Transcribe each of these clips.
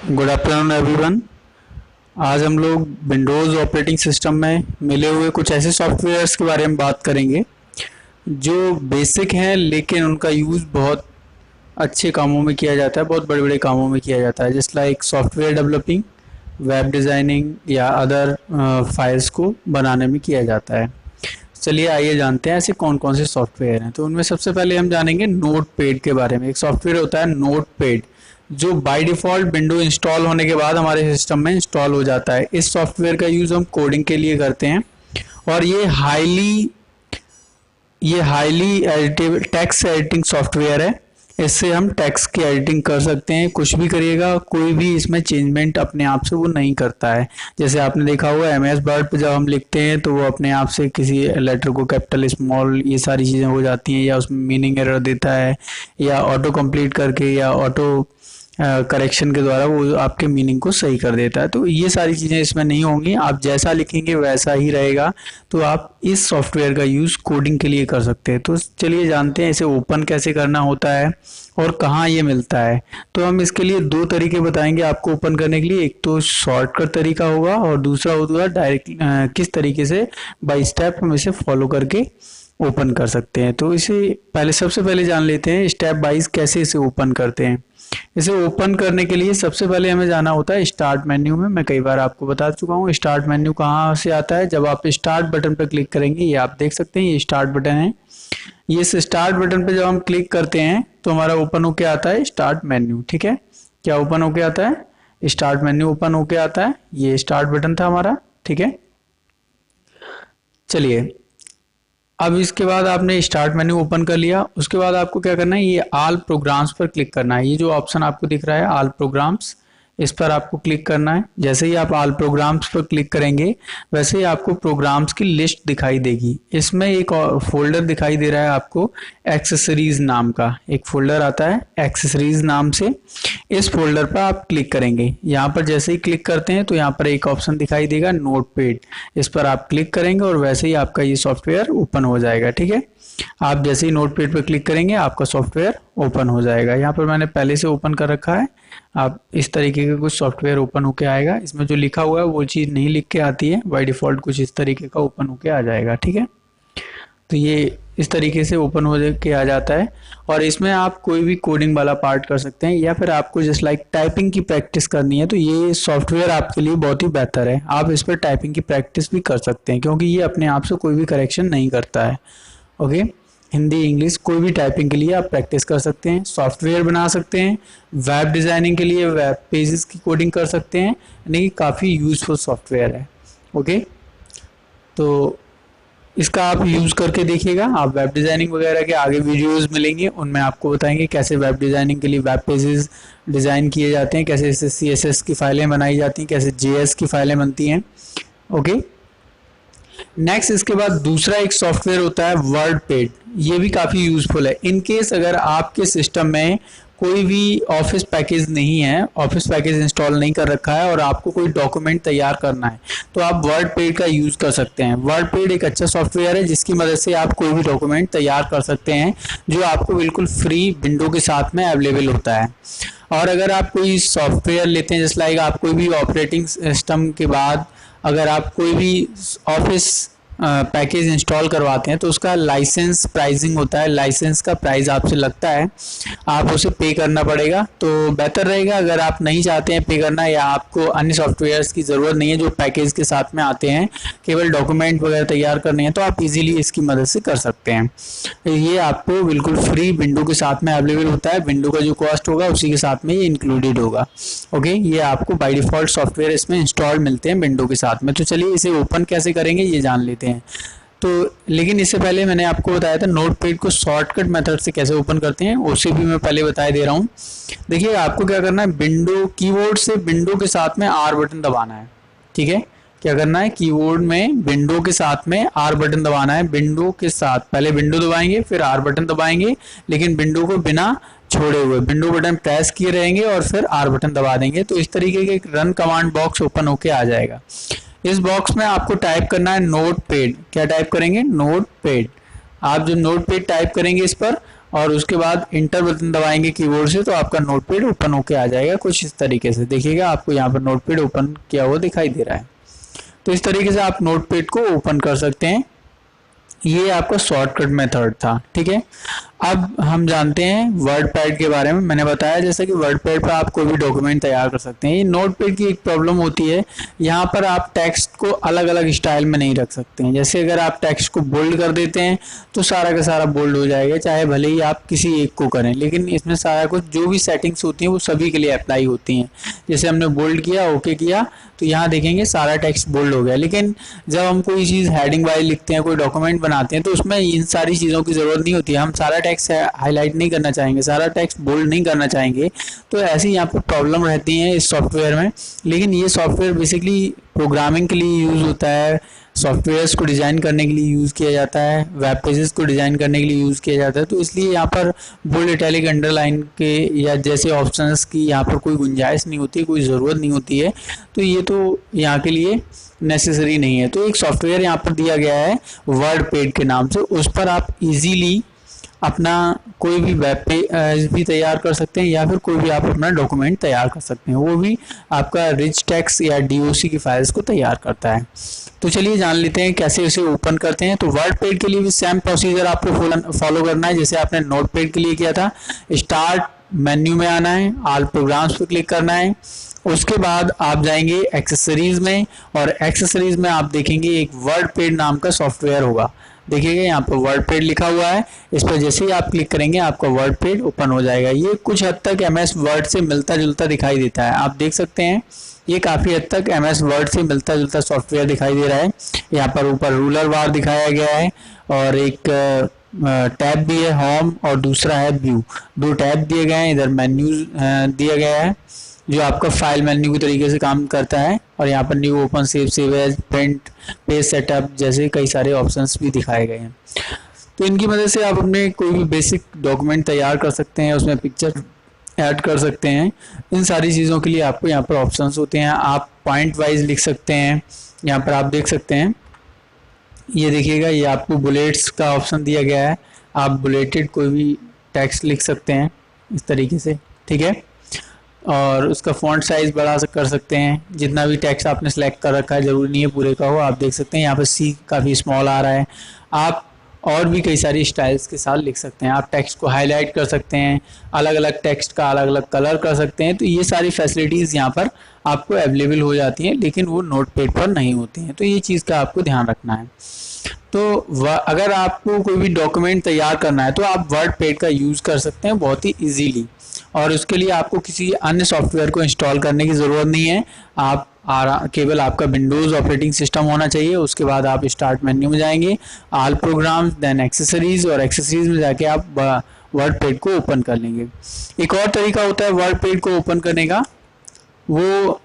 Good afternoon everyone. आज हम लोग विंडोज़ ऑपरेटिंग सिस्टम में मिले हुए कुछ ऐसे सॉफ्टवेयर्स के बारे में बात करेंगे जो बेसिक हैं, लेकिन उनका यूज़ बहुत अच्छे कामों में किया जाता है, बहुत बड़े बड़े कामों में किया जाता है, जैसे like software developing, web designing या अदर फाइल्स को बनाने में किया जाता है। चलिए आइए जानते हैं ऐसे कौन कौन से सॉफ्टवेयर हैं। तो उनमें सबसे पहले हम जानेंगे नोटपैड के बारे में। एक सॉफ्टवेयर होता है नोटपैड, जो बाय डिफ़ॉल्ट विंडो इंस्टॉल होने के बाद हमारे सिस्टम में इंस्टॉल हो जाता है। इस सॉफ्टवेयर का यूज़ हम कोडिंग के लिए करते हैं और ये highly additive text editing software है। इससे हम टेक्स्ट की एडिटिंग कर सकते हैं, कुछ भी करिएगा, कोई भी इसमें चेंजमेंट अपने आप से वो नहीं करता है। जैसे आपने देखा होगा MS वर्ड पे जब हम लिखते हैं तो वो अपने आप से किसी लेटर को कैपिटल स्मॉल ये सारी चीज़ें हो जाती हैं, या उसमें मीनिंग एरर देता है, या ऑटो कंप्लीट करके या ऑटो करेक्शन के द्वारा वो आपके मीनिंग को सही कर देता है। तो ये सारी चीज़ें इसमें नहीं होंगी, आप जैसा लिखेंगे वैसा ही रहेगा। तो आप इस सॉफ्टवेयर का यूज़ कोडिंग के लिए कर सकते हैं। तो चलिए जानते हैं इसे ओपन कैसे करना होता है और कहाँ ये मिलता है। तो हम इसके लिए दो तरीके बताएंगे आपको ओपन करने के लिए। एक तो शॉर्टकट तरीका होगा और दूसरा होगा डायरेक्ट किस तरीके से बाय स्टेप हम इसे फॉलो करके ओपन कर सकते हैं। तो इसे सबसे पहले जान लेते हैं स्टेप वाइज कैसे इसे ओपन करते हैं। इसे ओपन करने के लिए सबसे पहले हमें जाना होता है स्टार्ट मेन्यू में। मैं कई बार आपको बता चुका हूँ स्टार्ट मेन्यू कहाँ से आता है। जब आप स्टार्ट बटन पर क्लिक करेंगे, ये आप देख सकते हैं ये स्टार्ट बटन है। ये स्टार्ट बटन पे जब हम क्लिक करते हैं तो हमारा ओपन होके आता है स्टार्ट मेन्यू। ठीक है, क्या ओपन होके आता है? स्टार्ट मेन्यू ओपन होके आता है। ये स्टार्ट बटन था हमारा। ठीक है, चलिए अब इसके बाद आपने स्टार्ट मेन्यू ओपन कर लिया। उसके बाद आपको क्या करना है, ये ऑल प्रोग्राम्स पर क्लिक करना है। ये जो ऑप्शन आपको दिख रहा है ऑल प्रोग्राम्स, इस पर आपको क्लिक करना है। जैसे ही आप ऑल प्रोग्राम्स पर क्लिक करेंगे वैसे ही आपको प्रोग्राम्स की लिस्ट दिखाई देगी। इसमें एक फोल्डर दिखाई दे रहा है आपको एक्सेसरीज नाम का, एक फोल्डर आता है एक्सेसरीज नाम से। इस फोल्डर पर आप क्लिक करेंगे। यहाँ पर जैसे ही क्लिक करते हैं तो यहाँ पर एक ऑप्शन दिखाई देगा नोटपैड, इस पर आप क्लिक करेंगे और वैसे ही आपका ये सॉफ्टवेयर ओपन हो जाएगा। ठीक है, आप जैसे ही नोटपैड पर क्लिक करेंगे आपका सॉफ्टवेयर ओपन हो जाएगा। यहाँ पर मैंने पहले से ओपन कर रखा है। आप इस तरीके का कुछ सॉफ्टवेयर ओपन होके आएगा। इसमें जो लिखा हुआ है वो चीज़ नहीं लिख के आती है, बाय डिफ़ॉल्ट कुछ इस तरीके का ओपन होके आ जाएगा। ठीक है, तो ये इस तरीके से ओपन हो के आ जाता है और इसमें आप कोई भी कोडिंग वाला पार्ट कर सकते हैं, या फिर आपको जस्ट लाइक टाइपिंग की प्रैक्टिस करनी है तो ये सॉफ्टवेयर आपके लिए बहुत ही बेहतर है। आप इस पर टाइपिंग की प्रैक्टिस भी कर सकते हैं क्योंकि ये अपने आप से कोई भी करेक्शन नहीं करता है। ओके, हिंदी इंग्लिश कोई भी टाइपिंग के लिए आप प्रैक्टिस कर सकते हैं, सॉफ्टवेयर बना सकते हैं, वेब डिज़ाइनिंग के लिए वेब पेजेस की कोडिंग कर सकते हैं, यानी कि काफ़ी यूज़फुल सॉफ्टवेयर है। ओके, तो इसका आप यूज़ करके देखिएगा। आप वेब डिज़ाइनिंग वगैरह के आगे वीडियोस मिलेंगे, उनमें आपको बताएंगे कैसे वेब डिज़ाइनिंग के लिए वेब पेजेस डिज़ाइन किए जाते हैं, कैसे इससे CSS की फाइलें बनाई जाती हैं, कैसे JS की फाइलें बनती हैं। ओके, नेक्स्ट इसके बाद दूसरा एक सॉफ्टवेयर होता है वर्डपैड। ये भी काफ़ी यूज़फुल है। इन केस अगर आपके सिस्टम में कोई भी ऑफिस पैकेज नहीं है, ऑफिस पैकेज इंस्टॉल नहीं कर रखा है और आपको कोई डॉक्यूमेंट तैयार करना है तो आप वर्डपैड का यूज़ कर सकते हैं। वर्डपैड एक अच्छा सॉफ्टवेयर है जिसकी मदद से आप कोई भी डॉक्यूमेंट तैयार कर सकते हैं, जो आपको बिल्कुल फ्री विंडो के साथ में अवेलेबल होता है। और अगर आप कोई सॉफ्टवेयर लेते हैं, जैसे लाइक आप कोई भी ऑपरेटिंग सिस्टम के बाद अगर आप कोई भी ऑफिस पैकेज इंस्टॉल करवाते हैं तो उसका लाइसेंस प्राइसिंग होता है, लाइसेंस का प्राइस आपसे लगता है, आप उसे पे करना पड़ेगा। तो बेहतर रहेगा अगर आप नहीं चाहते हैं पे करना, या आपको अन्य सॉफ्टवेयर्स की ज़रूरत नहीं है जो पैकेज के साथ में आते हैं, केवल डॉक्यूमेंट वगैरह तैयार करने हैं, तो आप इजीली इसकी मदद से कर सकते हैं। ये आपको बिल्कुल फ्री विंडो के साथ में अवेलेबल होता है। विंडो का जो कॉस्ट होगा उसी के साथ में ये इंक्लूडेड होगा। ओके, ये आपको बाय डिफ़ॉल्ट सॉफ्टवेयर इसमें इंस्टॉल मिलते हैं विंडो के साथ में। तो चलिए इसे ओपन कैसे करेंगे ये जान लेते हैं। तो लेकिन इससे पहले मैंने आपको बताया था नोटपैड को शॉर्टकट मेथड से कैसे ओपन करते हैं, उसे भी मैं पहले बता दे रहा हूँ। देखिए आपको क्या करना है, विंडो कीबोर्ड से विंडो के साथ में R बटन दबाना है। ठीक है, क्या करना है, कीबोर्ड में विंडो के साथ में R बटन दबाना है। विंडो के साथ पहले विंडो दबाएंगे फिर R बटन दबाएंगे, लेकिन विंडो को बिना छोड़े हुए विंडो बटन प्रेस किए रहेंगे और फिर R बटन दबा देंगे तो इस तरीके के एक रन कमांड बॉक्स ओपन होके आ जाएगा। इस बॉक्स में आपको टाइप करना है नोटपैड। क्या टाइप करेंगे, नोटपैड। आप जब नोटपैड टाइप करेंगे इस पर और उसके बाद इंटर बटन दबाएंगे कीबोर्ड से तो आपका नोटपैड ओपन होके आ जाएगा कुछ इस तरीके से। देखिएगा आपको यहाँ पर नोटपैड ओपन किया हुआ दिखाई दे रहा है। तो इस तरीके से आप नोटपैड को ओपन कर सकते हैं। ये आपका शॉर्टकट मेथड था, ठीक है। अब हम जानते हैं वर्ड पैड के बारे में। मैंने बताया जैसे कि वर्ड पैड पर आप कोई भी डॉक्यूमेंट तैयार कर सकते हैं। ये नोट पैड की एक प्रॉब्लम होती है, यहाँ पर आप टेक्स्ट को अलग अलग स्टाइल में नहीं रख सकते हैं। जैसे अगर आप टेक्स्ट को बोल्ड कर देते हैं तो सारा का सारा बोल्ड हो जाएगा, चाहे भले ही आप किसी एक को करें, लेकिन इसमें सारा कुछ जो भी सेटिंग्स होती हैं वो सभी के लिए अप्लाई होती हैं। जैसे हमने बोल्ड किया, ओके किया, तो यहाँ देखेंगे सारा टेक्स्ट बोल्ड हो गया। लेकिन जब हम कोई चीज़ हेडिंग वाइज लिखते हैं, कोई डॉक्यूमेंट बनाते हैं, तो उसमें इन सारी चीज़ों की ज़रूरत नहीं होती है। हम सारा टेक्स्ट हाईलाइट नहीं करना चाहेंगे, सारा टेक्स्ट बोल्ड नहीं करना चाहेंगे, तो ऐसी यहाँ पर प्रॉब्लम रहती है इस सॉफ्टवेयर में। लेकिन ये सॉफ्टवेयर बेसिकली प्रोग्रामिंग के लिए यूज़ होता है, सॉफ्टवेयर्स को डिज़ाइन करने के लिए यूज़ किया जाता है, वेब पेजेस को डिज़ाइन करने के लिए यूज़ किया जाता है। तो इसलिए यहाँ पर बोल्ड, इटैलिक, अंडरलाइन के या जैसे ऑप्शंस की यहाँ पर कोई गुंजाइश नहीं होती, कोई ज़रूरत नहीं होती है। तो ये तो यहाँ के लिए नेसेसरी नहीं है। तो एक सॉफ्टवेयर यहाँ पर दिया गया है वर्डपैड के नाम से, उस पर आप इजीली अपना कोई भी वेब पेज भी तैयार कर सकते हैं या फिर कोई भी आप अपना डॉक्यूमेंट तैयार कर सकते हैं। वो भी आपका रिच टेक्स्ट या डीओसी की फाइल्स को तैयार करता है। तो चलिए जान लेते हैं कैसे उसे ओपन करते हैं। तो वर्डपैड के लिए भी सेम प्रोसीजर आपको फॉलो करना है जैसे आपने नोटपैड के लिए किया था। स्टार्ट मेन्यू में आना है, ऑल प्रोग्राम्स पर क्लिक करना है, उसके बाद आप जाएंगे एक्सेसरीज में, और एक्सेसरीज में आप देखेंगे एक वर्डपैड नाम का सॉफ्टवेयर होगा। देखिएगा यहाँ पर वर्डपैड लिखा हुआ है, इस पर जैसे ही आप क्लिक करेंगे आपका वर्डपैड ओपन हो जाएगा। ये कुछ हद तक MS वर्ड से मिलता जुलता दिखाई देता है, आप देख सकते हैं ये काफ़ी हद तक MS वर्ड से मिलता जुलता सॉफ्टवेयर दिखाई दे रहा है। यहाँ पर ऊपर रूलर बार दिखाया गया है और एक टैब भी है होम, और दूसरा है व्यू। दो टैब दिए गए हैं, इधर मेन्यू दिया गया है जो आपका फाइल मेन्यू के तरीके से काम करता है, और यहाँ पर new, open, save as, print, page setup जैसे कई सारे ऑप्शंस भी दिखाए गए हैं। तो इनकी मदद से आप अपने कोई भी बेसिक डॉक्यूमेंट तैयार कर सकते हैं, उसमें पिक्चर ऐड कर सकते हैं। इन सारी चीज़ों के लिए आपको यहाँ पर ऑप्शंस होते हैं। आप पॉइंट वाइज लिख सकते हैं, यहाँ पर आप देख सकते हैं, ये देखिएगा ये आपको बुलेट्स का ऑप्शन दिया गया है। आप बुलेटेड कोई भी टेक्स्ट लिख सकते हैं इस तरीके से, ठीक है। और उसका फॉन्ट साइज बड़ा कर सकते हैं, जितना भी टेक्स्ट आपने सेलेक्ट कर रखा है, ज़रूरी नहीं है पूरे का हो। आप देख सकते हैं यहाँ पर C काफ़ी स्मॉल आ रहा है। आप और भी कई सारी स्टाइल्स के साथ लिख सकते हैं। आप टेक्स्ट को हाईलाइट कर सकते हैं, अलग अलग टेक्स्ट का अलग अलग कलर कर सकते हैं। तो ये सारी फैसिलिटीज़ यहाँ पर आपको अवेलेबल हो जाती हैं, लेकिन वो नोटपैड पर नहीं होती हैं। तो ये चीज़ का आपको ध्यान रखना है। तो अगर आपको कोई भी डॉक्यूमेंट तैयार करना है तो आप वर्डपैड का यूज़ कर सकते हैं बहुत ही ईजीली, और उसके लिए आपको किसी अन्य सॉफ्टवेयर को इंस्टॉल करने की ज़रूरत नहीं है। आप केवल आपका विंडोज़ ऑपरेटिंग सिस्टम होना चाहिए। उसके बाद आप स्टार्ट मेन्यू में जाएंगे, ऑल प्रोग्राम्स, देन एक्सेसरीज, और एक्सेसरीज में जाके आप वर्डपैड को ओपन कर लेंगे। एक और तरीका होता है वर्डपैड को ओपन करने का, वो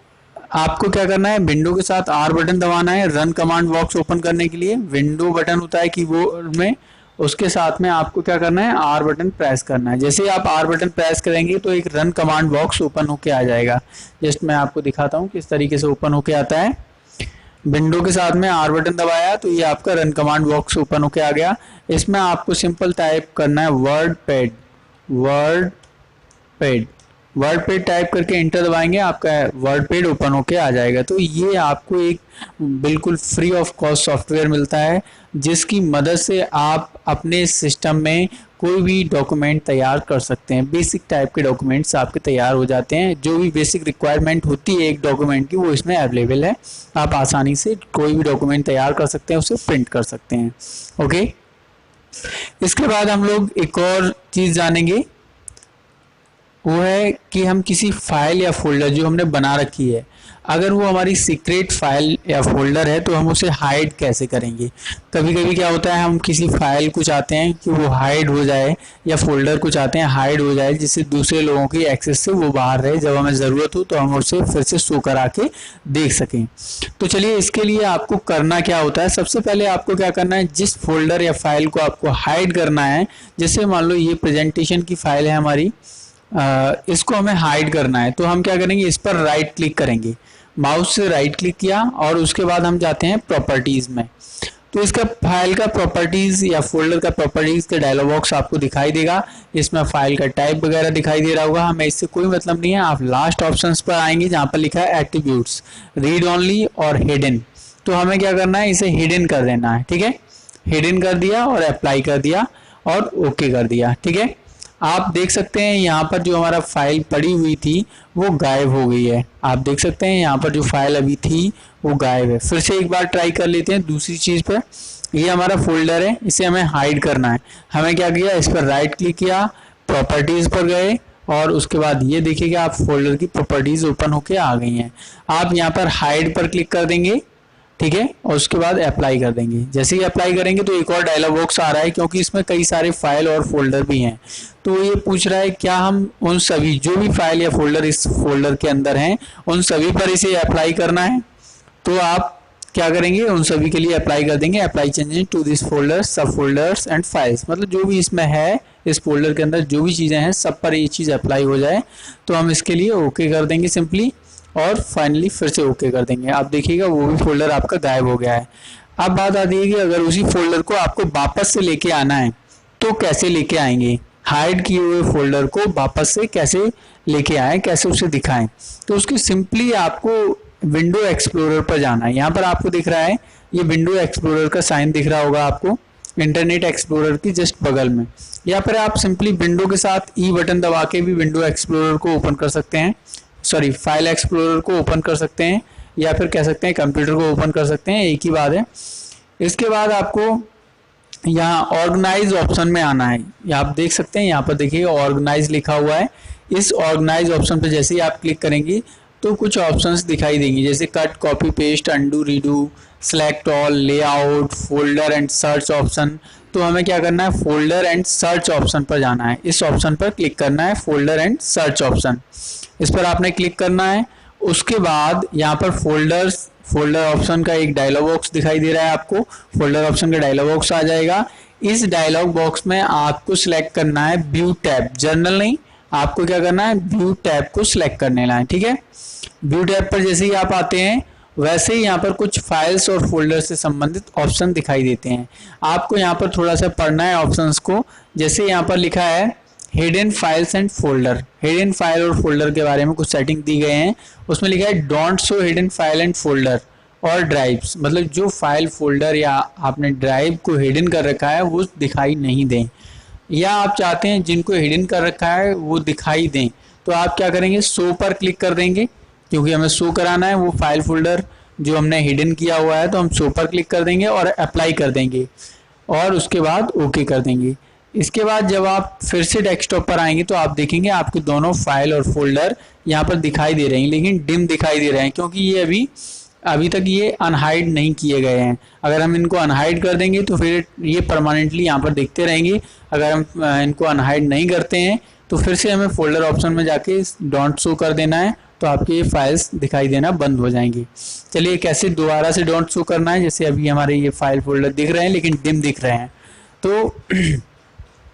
आपको क्या करना है, विंडो के साथ R बटन दबाना है रन कमांड बॉक्स ओपन करने के लिए। विंडो बटन होता है कीबोर्ड में, उसके साथ में आपको क्या करना है, R बटन प्रेस करना है। जैसे ही आप R बटन प्रेस करेंगे तो एक रन कमांड बॉक्स ओपन होके आ जाएगा। जस्ट मैं आपको दिखाता हूँ किस तरीके से ओपन होके आता है। विंडो के साथ में R बटन दबाया तो ये आपका रन कमांड बॉक्स ओपन होके आ गया। इसमें आपको सिंपल टाइप करना है वर्डपैड, वर्डपैड टाइप करके इंटर दबाएंगे, आपका वर्डपैड ओपन होके आ जाएगा। तो ये आपको एक बिल्कुल फ्री ऑफ कॉस्ट सॉफ्टवेयर मिलता है, जिसकी मदद से आप अपने सिस्टम में कोई भी डॉक्यूमेंट तैयार कर सकते हैं। बेसिक टाइप के डॉक्यूमेंट्स आपके तैयार हो जाते हैं। जो भी बेसिक रिक्वायरमेंट होती है एक डॉक्यूमेंट की, वो इसमें अवेलेबल है। आप आसानी से कोई भी डॉक्यूमेंट तैयार कर सकते हैं, उसे प्रिंट कर सकते हैं। ओके, इसके बाद हम लोग एक और चीज़ जानेंगे, वो है कि हम किसी फाइल या फोल्डर जो हमने बना रखी है, अगर वो हमारी सीक्रेट फाइल या फोल्डर है तो हम उसे हाइड कैसे करेंगे। कभी कभी क्या होता है, हम किसी फाइल को चाहते हैं कि वो हाइड हो जाए, या फोल्डर को चाहते हैं हाइड हो जाए, जिससे दूसरे लोगों की एक्सेस से वो बाहर रहे, जब हमें ज़रूरत हो तो हम उसे फिर से शो करा के देख सकें। तो चलिए इसके लिए आपको करना क्या होता है, सबसे पहले आपको क्या करना है, जिस फोल्डर या फाइल को आपको हाइड करना है, जैसे मान लो ये प्रेजेंटेशन की फाइल है हमारी, इसको हमें हाइड करना है, तो हम क्या करेंगे, इस पर राइट क्लिक करेंगे, माउस से राइट क्लिक किया और उसके बाद हम जाते हैं प्रॉपर्टीज़ में। तो इसका फाइल का प्रॉपर्टीज या फोल्डर का प्रॉपर्टीज का डायलॉग बॉक्स आपको दिखाई देगा। इसमें फाइल का टाइप वगैरह दिखाई दे रहा होगा, हमें इससे कोई मतलब नहीं है। आप लास्ट ऑप्शंस पर आएंगे जहाँ पर लिखा है एट्रीब्यूट्स, रीड ओनली और हिडन, तो हमें क्या करना है, इसे हिडन कर देना है। ठीक है, हिडन कर दिया और अप्लाई कर दिया और ओके कर दिया। ठीक है, आप देख सकते हैं यहाँ पर जो हमारा फाइल पड़ी हुई थी वो गायब हो गई है। आप देख सकते हैं यहाँ पर जो फाइल अभी थी वो गायब है। फिर से एक बार ट्राई कर लेते हैं दूसरी चीज पर। ये हमारा फोल्डर है, इसे हमें हाइड करना है। हमें क्या किया, इस पर राइट क्लिक किया, प्रॉपर्टीज पर गए और उसके बाद ये देखिएगा आप फोल्डर की प्रॉपर्टीज ओपन होके आ गई हैं। आप यहाँ पर हाइड पर क्लिक कर देंगे, ठीक है, और उसके बाद अप्लाई कर देंगे। जैसे ही अप्लाई करेंगे तो एक और डायलॉग बॉक्स आ रहा है, क्योंकि इसमें कई सारे फाइल और फोल्डर भी हैं। तो ये पूछ रहा है क्या हम उन सभी जो भी फाइल या फोल्डर इस फोल्डर के अंदर हैं उन सभी पर इसे अप्लाई करना है। तो आप क्या करेंगे, उन सभी के लिए अप्लाई कर देंगे, apply changes to this folder, subfolders and files, मतलब जो भी इसमें है इस फोल्डर के अंदर जो भी चीज़ें हैं सब पर ये चीज़ अप्लाई हो जाए। तो हम इसके लिए ओके कर देंगे सिंपली, और फाइनली फिर से ओके कर देंगे। आप देखिएगा वो भी फोल्डर आपका गायब हो गया है। अब बात आती है कि अगर उसी फोल्डर को आपको वापस से लेके आना है तो कैसे लेके आएंगे, हाइड किए हुए फोल्डर को वापस से कैसे लेके आए, कैसे उसे दिखाएं। तो उसकी सिंपली आपको विंडो एक्सप्लोरर पर जाना है। यहाँ पर आपको दिख रहा है ये विंडो एक्सप्लोरर का साइन दिख रहा होगा आपको इंटरनेट एक्सप्लोरर की जस्ट बगल में। यहाँ पर आप सिंपली विंडो के साथ ई बटन दबा के भी विंडो एक्सप्लोरर को ओपन कर सकते हैं, सॉरी फाइल एक्सप्लोरर को ओपन कर सकते हैं, या फिर कह सकते हैं कंप्यूटर को ओपन कर सकते हैं, एक ही बात है। इसके बाद आपको यहाँ ऑर्गेनाइज ऑप्शन में आना है। आप देख सकते हैं यहाँ पर देखिए ऑर्गेनाइज लिखा हुआ है। इस ऑर्गेनाइज ऑप्शन पर जैसे ही आप क्लिक करेंगे तो कुछ ऑप्शंस दिखाई देंगे, जैसे cut, copy, paste, undo, redo, select all, layout, folder and search option. तो हमें क्या करना है, फोल्डर एंड सर्च ऑप्शन पर जाना है। इस ऑप्शन पर क्लिक करना है, फोल्डर एंड सर्च ऑप्शन, इस पर आपने क्लिक करना है। उसके बाद यहाँ पर फोल्डर ऑप्शन का एक डायलॉग बॉक्स दिखाई दे रहा है आपको, फोल्डर ऑप्शन का डायलॉग बॉक्स आ जाएगा। इस डायलॉग बॉक्स में आपको सिलेक्ट करना है व्यू टैब, जर्नल नहीं, आपको क्या करना है व्यू टैब को सिलेक्ट करने लाए। ठीक है, व्यू टैब पर जैसे ही आप आते हैं वैसे ही यहाँ पर कुछ फाइल्स और फोल्डर से संबंधित ऑप्शन दिखाई देते हैं। आपको यहाँ पर थोड़ा सा पढ़ना है ऑप्शंस को। जैसे यहाँ पर लिखा है hidden files and folder, hidden file और फोल्डर के बारे में कुछ सेटिंग दी गए हैं। उसमें लिखा है don't show hidden file and folder और ड्राइव्स, मतलब जो फाइल फोल्डर या आपने ड्राइव को हिडन कर रखा है वो दिखाई नहीं दें, या आप चाहते हैं जिनको हिडन कर रखा है वो दिखाई दें। तो आप क्या करेंगे, शो पर क्लिक कर देंगे, क्योंकि हमें शो कराना है वो फाइल फोल्डर जो हमने हिडन किया हुआ है। तो हम शो पर क्लिक कर देंगे और अप्लाई कर देंगे और उसके बाद ओके कर देंगे। इसके बाद जब आप फिर से डेस्कटॉप पर आएंगे तो आप देखेंगे आपके दोनों फाइल और फोल्डर यहाँ पर दिखाई दे रहे हैं, लेकिन डिम दिखाई दे रहे हैं, क्योंकि ये अभी तक ये अनहाइड नहीं किए गए हैं। अगर हम इनको अनहाइड कर देंगे तो फिर ये परमानेंटली यहाँ पर दिखते रहेंगे। अगर हम इनको अनहाइड नहीं करते हैं तो फिर से हमें फोल्डर ऑप्शन में जाके डोंट शो कर देना है, तो आपके ये फाइल्स दिखाई देना बंद हो जाएंगे। चलिए कैसे दोबारा से डोंट शो करना है, जैसे अभी हमारे ये फाइल फोल्डर दिख रहे हैं लेकिन डिम दिख रहे हैं। तो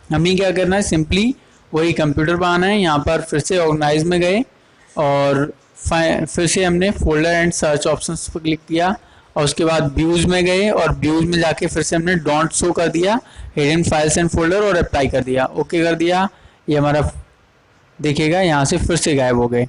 हमें क्या करना है, सिंपली वही कंप्यूटर पर आना है, यहाँ पर फिर से ऑर्गेनाइज में गए और फिर से हमने फोल्डर एंड सर्च ऑप्शंस पर क्लिक किया और उसके बाद व्यूज में गए और व्यूज में जाके फिर से हमने डोंट शो कर दिया हिडन फाइल्स एंड फोल्डर और अप्लाई कर दिया, ओके कर दिया। ये हमारा देखिएगा यहाँ से फिर से गायब हो गए।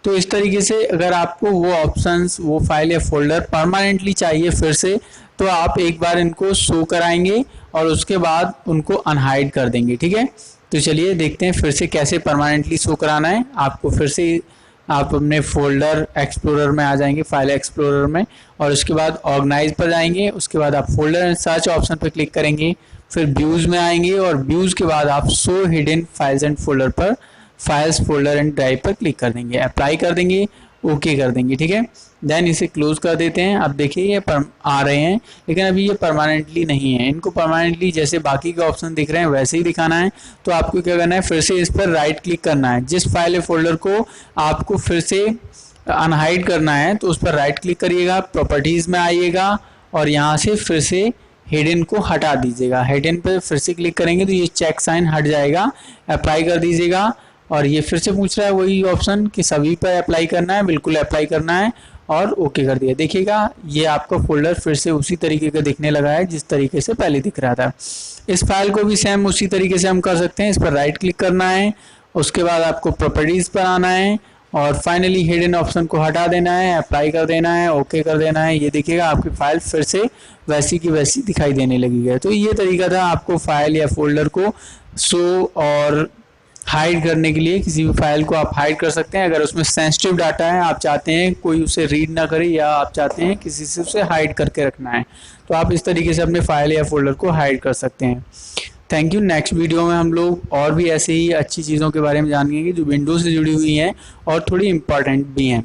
तो इस तरीके से अगर आपको वो ऑप्शंस, वो फाइल या फोल्डर परमानेंटली चाहिए फिर से, तो आप एक बार इनको शो कराएंगे और उसके बाद उनको अनहाइड कर देंगे। ठीक है, तो चलिए देखते हैं फिर से कैसे परमानेंटली शो कराना है आपको। फिर से आप अपने फोल्डर एक्सप्लोरर में आ जाएंगे, फाइल एक्सप्लोरर में, और उसके बाद ऑर्गेनाइज पर जाएंगे। उसके बाद आप फोल्डर एंड सर्च ऑप्शन पर क्लिक करेंगे, फिर व्यूज में आएंगे और व्यूज के बाद आप show hidden files and folder पर, फाइल्स फोल्डर एंड ड्राइव पर क्लिक कर देंगे, अप्लाई कर देंगे, ओके कर देंगे। ठीक है, देन इसे क्लोज कर देते हैं। अब देखिए ये आ रहे हैं, लेकिन अभी ये परमानेंटली नहीं है। इनको परमानेंटली जैसे बाकी के ऑप्शन दिख रहे हैं वैसे ही दिखाना है। तो आपको क्या करना है, फिर से इस पर राइट क्लिक करना है। जिस फाइल या फोल्डर को आपको फिर से अनहाइड करना है तो उस पर राइट क्लिक करिएगा, प्रॉपर्टीज में आइएगा और यहाँ से फिर से हिडन को हटा दीजिएगा। हिडन पर फिर से क्लिक करेंगे तो ये चेक साइन हट जाएगा, अप्लाई कर दीजिएगा। और ये फिर से पूछ रहा है वही ऑप्शन कि सभी पर अप्लाई करना है, बिल्कुल अप्लाई करना है और ओके कर दिया। देखिएगा ये आपका फोल्डर फिर से उसी तरीके का दिखने लगा है जिस तरीके से पहले दिख रहा था। इस फाइल को भी सेम उसी तरीके से हम कर सकते हैं। इस पर राइट क्लिक करना है, उसके बाद आपको प्रॉपर्टीज पर आना है और फाइनली हिडन ऑप्शन को हटा देना है, अप्लाई कर देना है, ओके कर देना है। ये देखिएगा आपकी फाइल फिर से वैसी की वैसी दिखाई देने लगी है। तो ये तरीका था आपको फाइल या फोल्डर को शो और हाइड करने के लिए। किसी भी फाइल को आप हाइड कर सकते हैं अगर उसमें सेंसिटिव डाटा है, आप चाहते हैं कोई उसे रीड ना करे या आप चाहते हैं किसी से उसे हाइड करके रखना है, तो आप इस तरीके से अपने फाइल या फोल्डर को हाइड कर सकते हैं। Thank you. नेक्स्ट वीडियो में हम लोग और भी ऐसे ही अच्छी चीज़ों के बारे में जानेंगे जो विंडोज़ से जुड़ी हुई हैं और थोड़ी इम्पॉर्टेंट भी हैं।